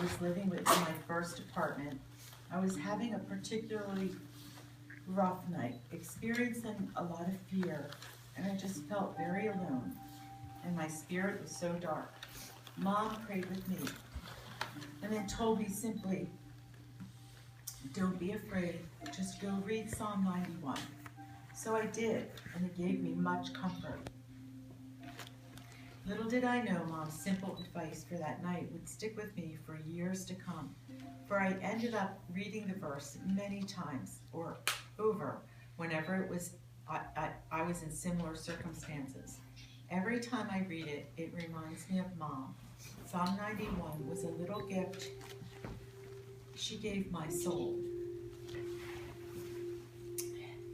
I was living in my first apartment, I was having a particularly rough night, experiencing a lot of fear, and I just felt very alone, and my spirit was so dark. Mom prayed with me, and then told me simply, don't be afraid, just go read Psalm 91. So I did, and it gave me much comfort. Little did I know Mom's simple advice for that night would stick with me for years to come, for I ended up reading the verse many times or over whenever it was I was in similar circumstances. Every time I read it, it reminds me of Mom. Psalm 91 was a little gift she gave my soul.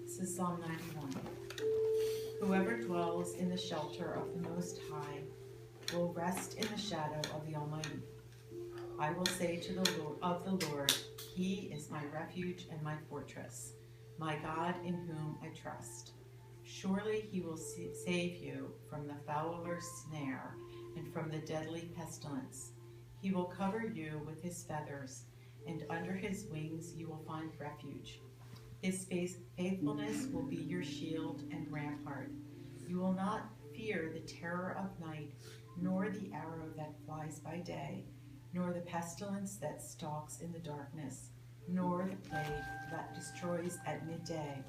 This is Psalm 91. Whoever dwells in the shelter of the Most High will rest in the shadow of the Almighty. I will say to the Lord, He is my refuge and my fortress, my God in whom I trust. Surely He will save you from the fowler's snare and from the deadly pestilence. He will cover you with His feathers, and under His wings you will find refuge. His faithfulness will be your shield and rampart. You will not fear the terror of night, nor the arrow that flies by day, nor the pestilence that stalks in the darkness, nor the plague that destroys at midday.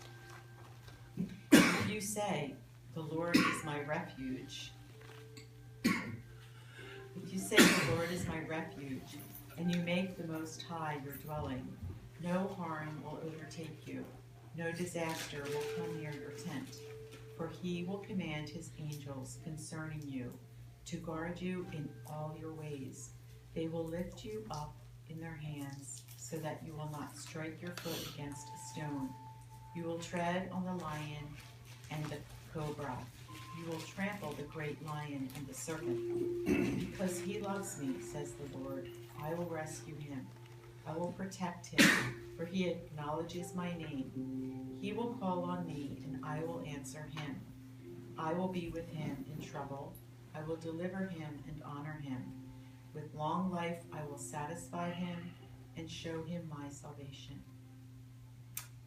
If you say, the Lord is my refuge, and you make the Most High your dwelling, no harm will overtake you, no disaster will come near your tent, for He will command His angels concerning you to guard you in all your ways. They will lift you up in their hands so that you will not strike your foot against a stone. You will tread on the lion and the cobra. You will trample the great lion and the serpent. Because He loves me, says the Lord, I will rescue him. I will protect him, for he acknowledges my name. He will call on me, and I will answer him. I will be with him in trouble. I will deliver him and honor him. With long life I will satisfy him and show him my salvation.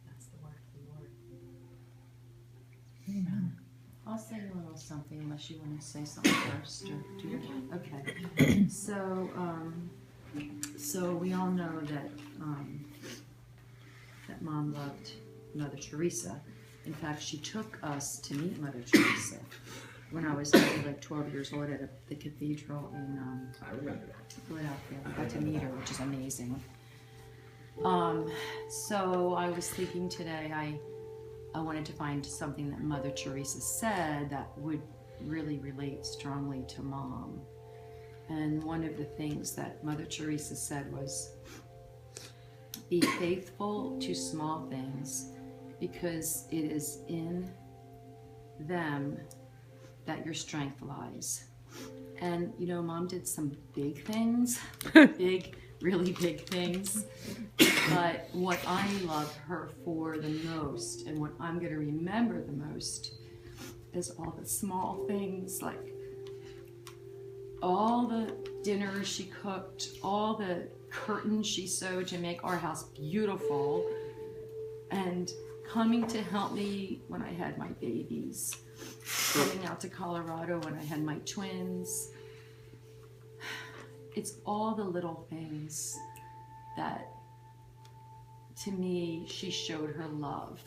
That's the word of the Lord. Amen. I'll say a little something unless you want to say something first. Or do you? Okay. So we all know that that Mom loved Mother Teresa. In fact, she took us to meet Mother Teresa when I was maybe like 12 years old at the cathedral in I remember that. Philadelphia. I got to meet her, which is amazing. So I was thinking today, I wanted to find something that Mother Teresa said that would really relate strongly to Mom. And one of the things that Mother Teresa said was, be faithful to small things, because it is in them that your strength lies. And you know, Mom did some big things, really big things. But what I love her for the most, and what I'm going to remember the most, is all the small things, like all the dinners she cooked, all the curtains she sewed to make our house beautiful, and coming to help me when I had my babies, coming out to Colorado when I had my twins. It's all the little things that, to me, she showed her love.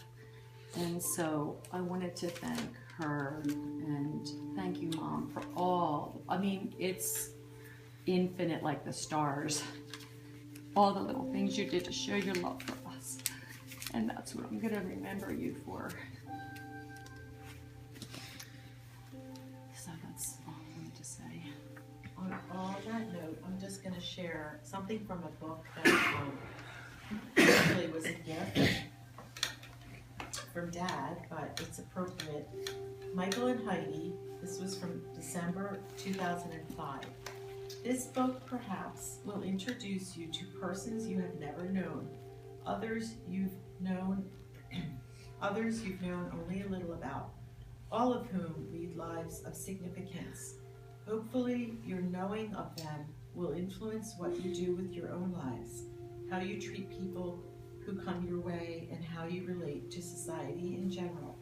And so I wanted to thank her and thank you, Mom, for all. I mean, it's infinite like the stars. All the little things you did to show your love for us. And that's what I'm going to remember you for. So that's all I wanted to say. On that note, I'm just going to share something from a book that actually was a gift from Dad, but it's appropriate. Michael and Heidi, this was from December 2005. This book perhaps will introduce you to persons you have never known, others you've known only a little about, all of whom lead lives of significance. Hopefully, your knowing of them will influence what you do with your own lives, how you treat people who come your way, and how you relate to society in general.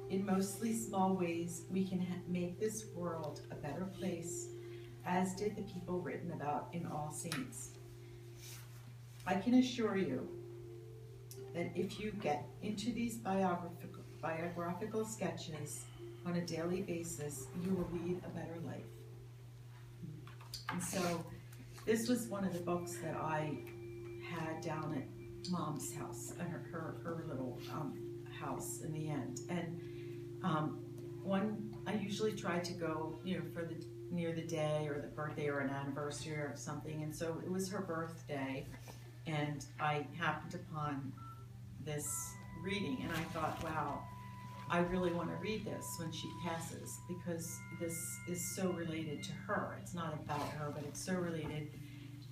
In mostly small ways, we can make this world a better place, as did the people written about in All Saints. I can assure you that if you get into these biographical sketches on a daily basis, you will lead a better life. And so this was one of the books that I had down at Mom's house, her little house in the end. And I usually try to go, for near the day or the birthday or an anniversary or something. And so it was her birthday, and I happened upon this reading, and I thought, wow, I really want to read this when she passes, because this is so related to her. It's not about her, but it's so related,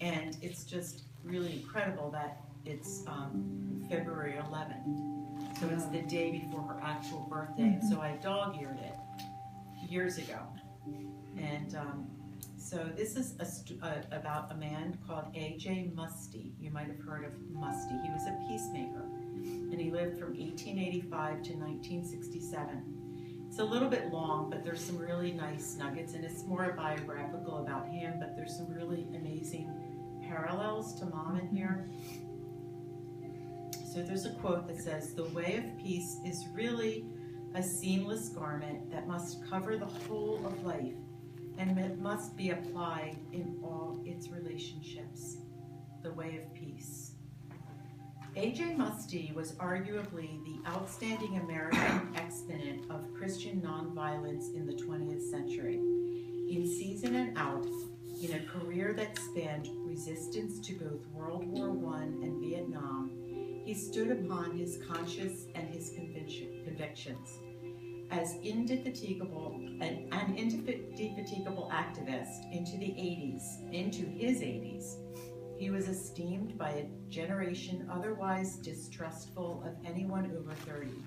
and it's just really incredible that it's February 11th. So it's the day before her actual birthday, and so I dog-eared it years ago. And so this is about a man called A.J. Musty. You might have heard of Musty. He was a peacemaker, and he lived from 1885 to 1967. It's a little bit long, but there's some really nice nuggets, and it's more biographical about him, but there's some really amazing parallels to Mom in here. So there's a quote that says, "The way of peace is really a seamless garment that must cover the whole of life, and it must be applied in all its relationships." The way of peace. A.J. Musty was arguably the outstanding American exponent of Christian nonviolence in the 20th century. In season and out, in a career that spanned resistance to both World War I and Vietnam, he stood upon his conscience and his convictions. As an indefatigable activist into his 80s, he was esteemed by a generation otherwise distrustful of anyone over 30.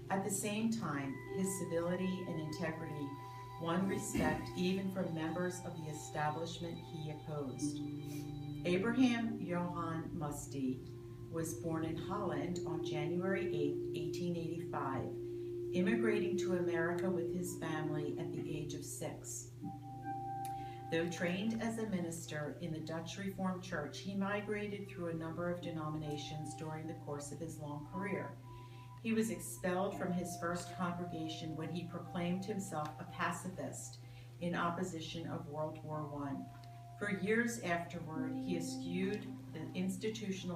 At the same time, his civility and integrity won respect even from members of the establishment he opposed. Abraham Johann Musty was born in Holland on January 8, 1885, immigrating to America with his family at the age of 6. Though trained as a minister in the Dutch Reformed Church, he migrated through a number of denominations during the course of his long career. He was expelled from his first congregation when he proclaimed himself a pacifist in opposition of World War I. For years afterward, he eschewed the institutional